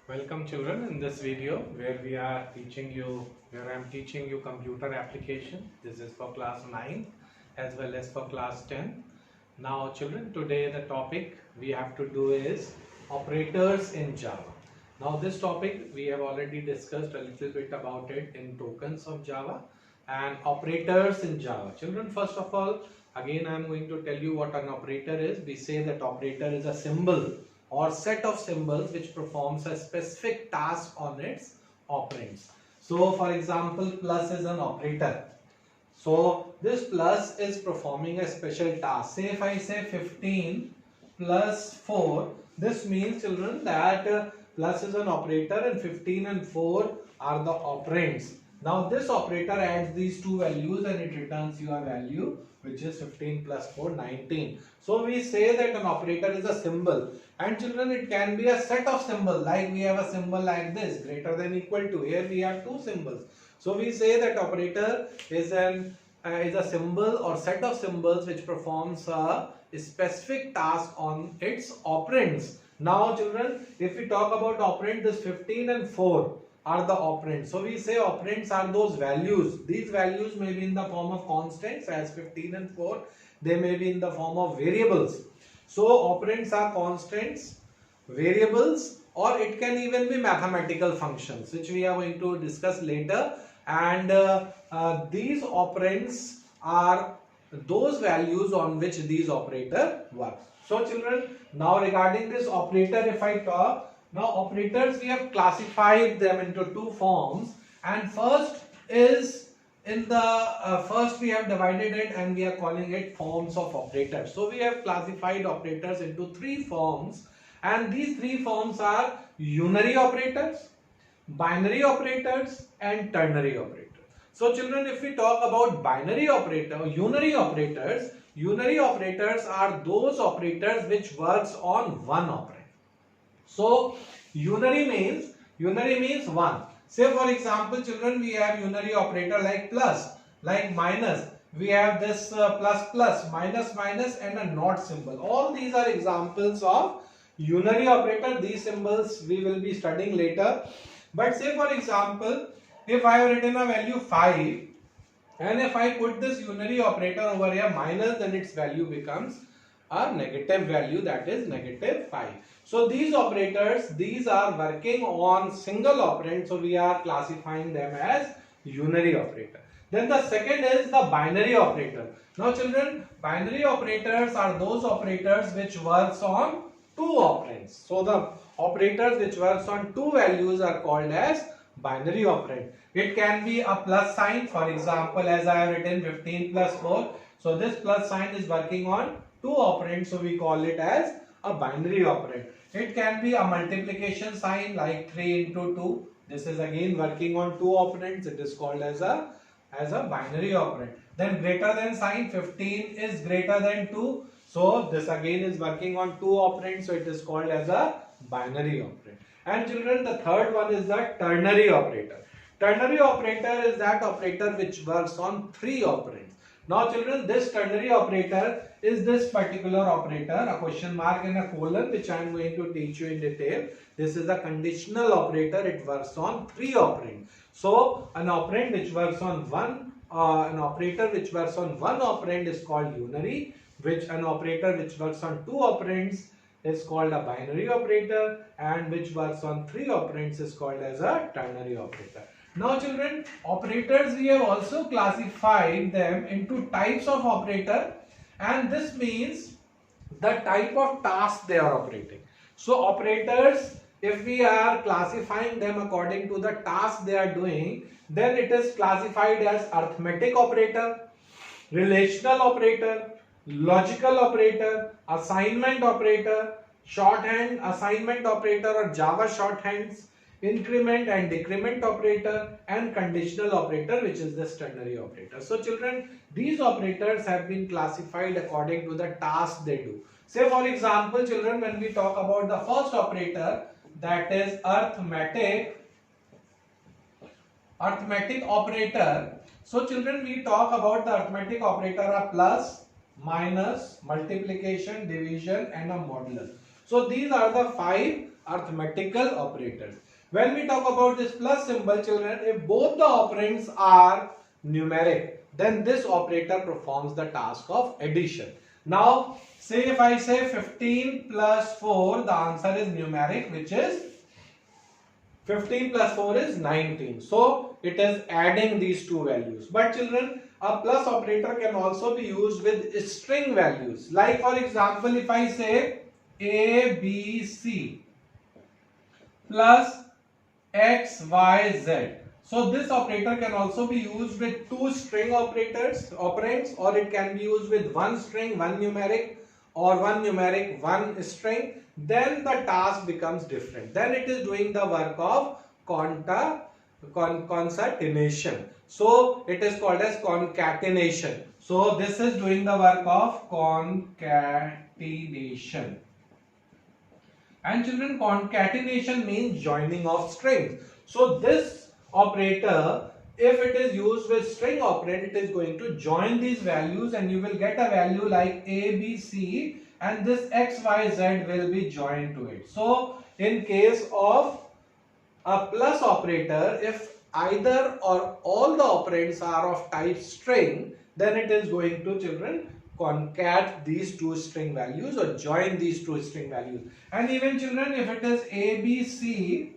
Welcome children in this video where I am teaching you computer application. This is for class 9 as well as for class 10. Now children, today the topic we have to do is operators in Java. Now this topic we have already discussed a little bit about it in tokens of Java and operators in Java. Children, first of all, again I am going to tell you what an operator is. We say that operator is a symbol or set of symbols which performs a specific task on its operands. So for example, plus is an operator. So this plus is performing a special task. Say if I say 15 plus 4, this means children that plus is an operator and 15 and 4 are the operands. Now this operator adds these two values and it returns you a value which is 15 plus 4, 19. So we say that an operator is a symbol, and children, it can be a set of symbols, like we have a symbol like this, greater than equal to. Here we have two symbols. So we say that operator is a symbol or set of symbols which performs a specific task on its operands. Now children, if we talk about operand, this 15 and 4 are the operands. So we say operands are those values. These values may be in the form of constants as 15 and 4. They may be in the form of variables. So operands are constants, variables, or it can even be mathematical functions, which we are going to discuss later. And these operands are those values on which these operators work. So children, now regarding this operator, if I talk, now operators, we have classified them into two forms, and first is first we have divided it and we are calling it forms of operators. So we have classified operators into three forms, and these three forms are unary operators, binary operators, and ternary operators. So children, if we talk about unary operators are those operators which works on one operand. So unary means one. Say for example, children, we have unary operator like plus, like minus. We have this plus plus, minus minus, and a not symbol. All these are examples of unary operator. These symbols we will be studying later. But say for example, if I have written a value 5 and if I put this unary operator over here minus, then its value becomes a negative value, that is negative 5. So these operators, these are working on single operand, so we are classifying them as unary operator. Then the second is the binary operator. Now children, binary operators are those operators which works on two operands. So the operators which works on two values are called as binary operand. It can be a plus sign, for example, as I have written 15 plus 4. So this plus sign is working on two operands, so we call it as a binary operand. It can be a multiplication sign like 3 into 2. This is again working on two operands. It is called as a binary operand. Then greater than sign, 15 is greater than 2. So this again is working on two operands. So it is called as a binary operand. And children, the third one is the ternary operator. Ternary operator is that operator which works on three operands. Now children, this ternary operator is this particular operator, a question mark and a colon, which I am going to teach you in detail. This is a conditional operator. It works on three operands. So an operand which works on an operator which works on one operand is called unary, which an operator which works on two operands is called a binary operator, and which works on three operands is called as a ternary operator. Now children, operators, we have also classified them into types of operator, and this means the type of task they are operating. So operators, if we are classifying them according to the task they are doing, then it is classified as arithmetic operator, relational operator, logical operator, assignment operator, shorthand assignment operator or Java shorthands, increment and decrement operator, and conditional operator, which is the ternary operator. So children, these operators have been classified according to the task they do. Say for example, children, when we talk about the first operator, that is arithmetic operator. So children, we talk about the arithmetic operator of plus, minus, multiplication, division, and a modular. So these are the five arithmetical operators. When we talk about this plus symbol, children, if both the operands are numeric, then this operator performs the task of addition. Now, say if I say 15 plus 4, the answer is numeric, which is 15 plus 4 is 19. So, it is adding these two values. But children, a plus operator can also be used with string values. Like for example, if I say A, B, C plus X, Y, Z. So this operator can also be used with two string operands, or it can be used with one string, one numeric, or one numeric, one string. Then the task becomes different. Then it is doing the work of concatenation. So it is called as concatenation. So this is doing the work of concatenation. And children, concatenation means joining of strings. So this operator, if it is used with string operand, it is going to join these values and you will get a value like A, B, C, and this X, Y, Z will be joined to it. So in case of a plus operator, if either or all the operands are of type string, then it is going to, children, concat these two string values or join these two string values. And even children, if it is A, B, C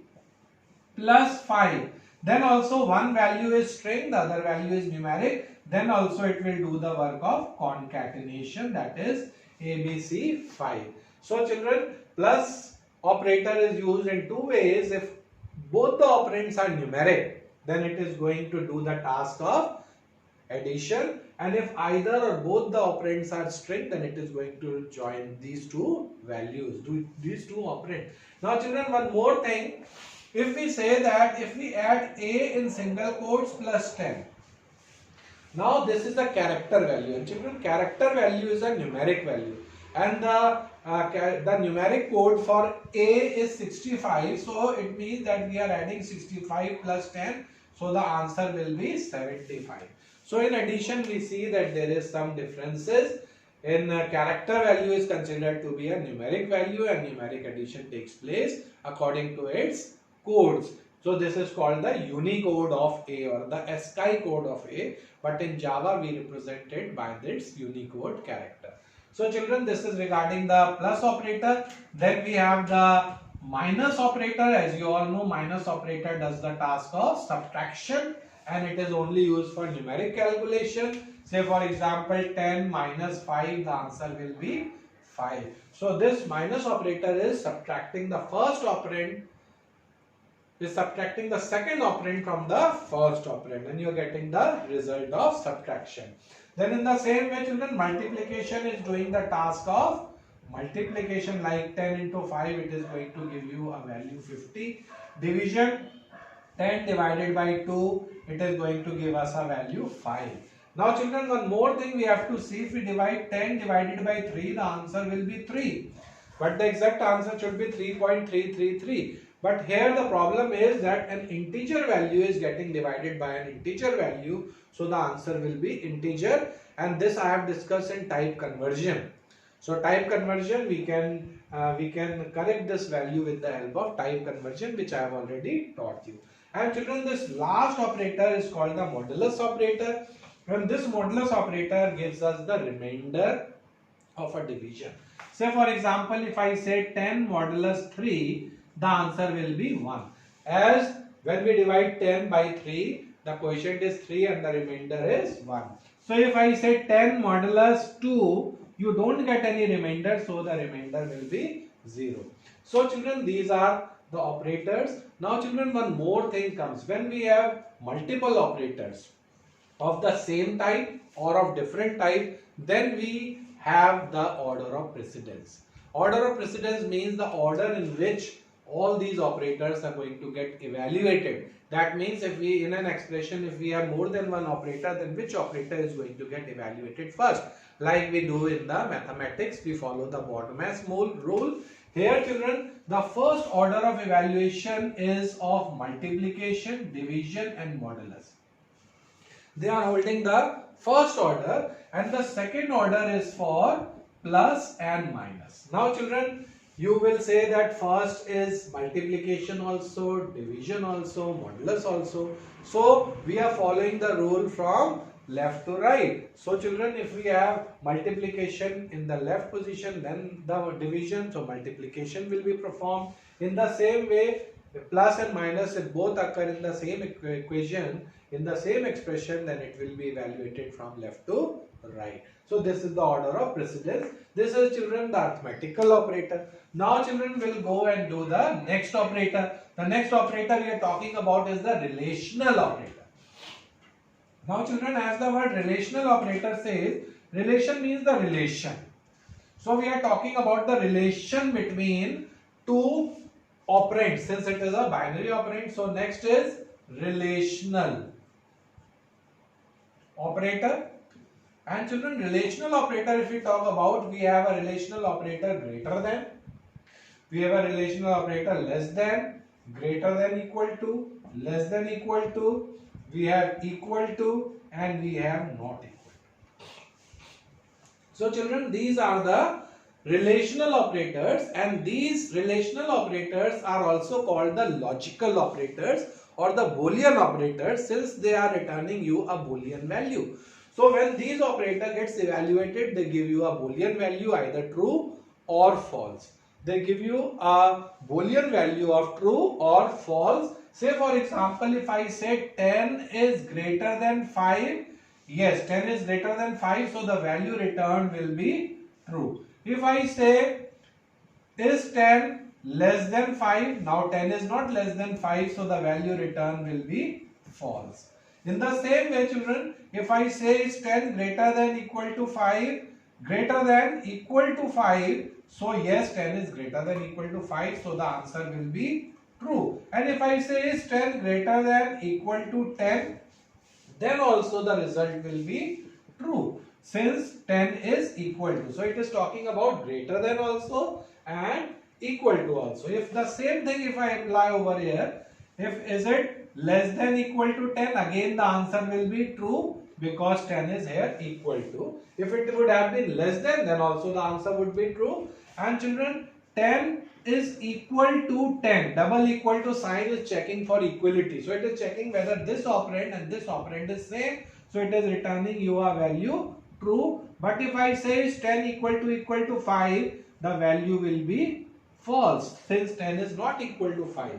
plus 5, then also one value is string, the other value is numeric, then also it will do the work of concatenation, that is A, B, C, 5. So children, plus operator is used in two ways. If both the operands are numeric, then it is going to do the task of addition, and if either or both the operands are string, then it is going to join these two values, these two operands. Now children, one more thing, if we say that if we add A in single quotes plus 10, now this is the character value, and children, character value is a numeric value, and the numeric code for A is 65, so it means that we are adding 65 plus 10, so the answer will be 75. So in addition, we see that there is some differences. In character value is considered to be a numeric value, and numeric addition takes place according to its codes. So this is called the Unicode of A or the ASCII code of A, but in Java we represent it by its Unicode character. So children, this is regarding the plus operator. Then we have the minus operator. As you all know, minus operator does the task of subtraction, and it is only used for numeric calculation. Say for example, 10 minus 5, the answer will be 5. So this minus operator is subtracting the first operand, is subtracting the second operand from the first operand, and you are getting the result of subtraction. Then in the same way, children, multiplication is doing the task of multiplication, like 10 into 5, it is going to give you a value 50. Division, 10 divided by 2, it is going to give us a value 5. Now children, one more thing we have to see, if we divide 10 divided by 3, the answer will be 3. But the exact answer should be 3.333. But here the problem is that an integer value is getting divided by an integer value, so the answer will be integer, and this I have discussed in type conversion. So type conversion, we can correct this value with the help of type conversion, which I have already taught you. And children, this last operator is called the modulus operator, and this modulus operator gives us the remainder of a division. Say for example, if I say 10 modulus 3, the answer will be 1. As when we divide 10 by 3, the quotient is 3 and the remainder is 1. So if I say 10 modulus 2, you don't get any remainder, so the remainder will be 0. So children, these are the operators. Now children, one more thing comes. When we have multiple operators of the same type or of different type, then we have the order of precedence. Order of precedence means the order in which all these operators are going to get evaluated. That means if we, in an expression, if we have more than one operator, then which operator is going to get evaluated first? Like we do in the mathematics, we follow the BODMAS rule. Here children, the first order of evaluation is of multiplication, division and modulus. They are holding the first order, and the second order is for plus and minus. Now children, you will say that first is multiplication also, division also, modulus also. So we are following the rule from left to right. So children, if we have multiplication in the left position, then the division, so multiplication will be performed. In the same way, plus and minus, if both occur in the same equation, in the same expression, then it will be evaluated from left to right. So this is the order of precedence. This is, children, the arithmetical operator. Now children will go and do the next operator. The next operator we are talking about is the relational operator. Now children, as the word relational operator says, relation means the relation. So we are talking about the relation between two operands, since it is a binary operand. So next is relational operator. And children, relational operator, if we talk about, we have a relational operator greater than, we have a relational operator less than, greater than equal to, less than equal to, we have equal to, and we have not equal to. So children, these are the relational operators, and these relational operators are also called the logical operators or the Boolean operators, since they are returning you a Boolean value. So when these operator gets evaluated, they give you a Boolean value, either true or false. They give you a Boolean value of true or false. Say for example, if I say 10 is greater than 5, yes, 10 is greater than 5, so the value returned will be true. If I say is 10 less than 5, now 10 is not less than 5, so the value returned will be false. In the same way, children, if I say is 10 greater than equal to 5, greater than equal to 5, so yes, 10 is greater than equal to 5, so the answer will be true. And if I say is 10 greater than equal to 10, then also the result will be true, since 10 is equal to. So it is talking about greater than also and equal to also. If the same thing if I apply over here, if is it less than equal to 10, again the answer will be true, because 10 is here equal to. If it would have been less than, then also the answer would be true. And children, 10 is equal to 10, double equal to sign is checking for equality. So it is checking whether this operand and this operand is same. So it is returning you a value true. But if I say is 10 equal to 5, the value will be false, since 10 is not equal to 5.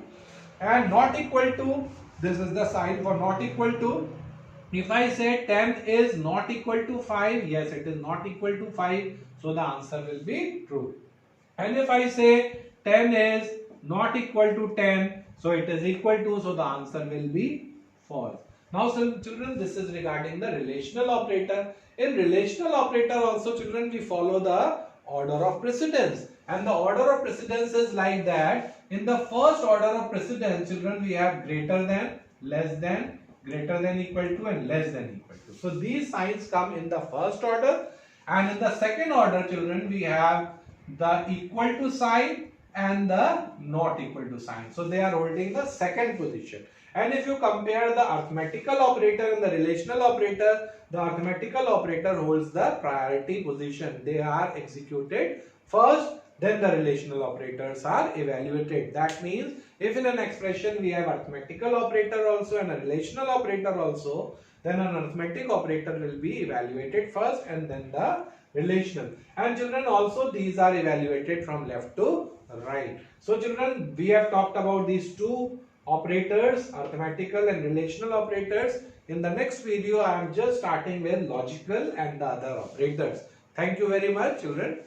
And not equal to, this is the sign for not equal to. If I say 10 is not equal to 5, yes, it is not equal to 5, so the answer will be true. And if I say 10 is not equal to 10, so it is equal to, so the answer will be false. Now children, this is regarding the relational operator. In relational operator also, children, we follow the order of precedence. And the order of precedence is like that. In the first order of precedence, children, we have greater than, less than, greater than equal to, and less than equal to. So these signs come in the first order. And in the second order, children, we have the equal to sign and the not equal to sign. So they are holding the second position. And if you compare the arithmetical operator and the relational operator, the arithmetical operator holds the priority position. They are executed first, then the relational operators are evaluated. That means if in an expression we have arithmetical operator also and a relational operator also, then an arithmetic operator will be evaluated first and then the relational. And children, also these are evaluated from left to right. So children, we have talked about these two operators, arithmetical and relational operators. In the next video, I am just starting with logical and the other operators. Thank you very much, children.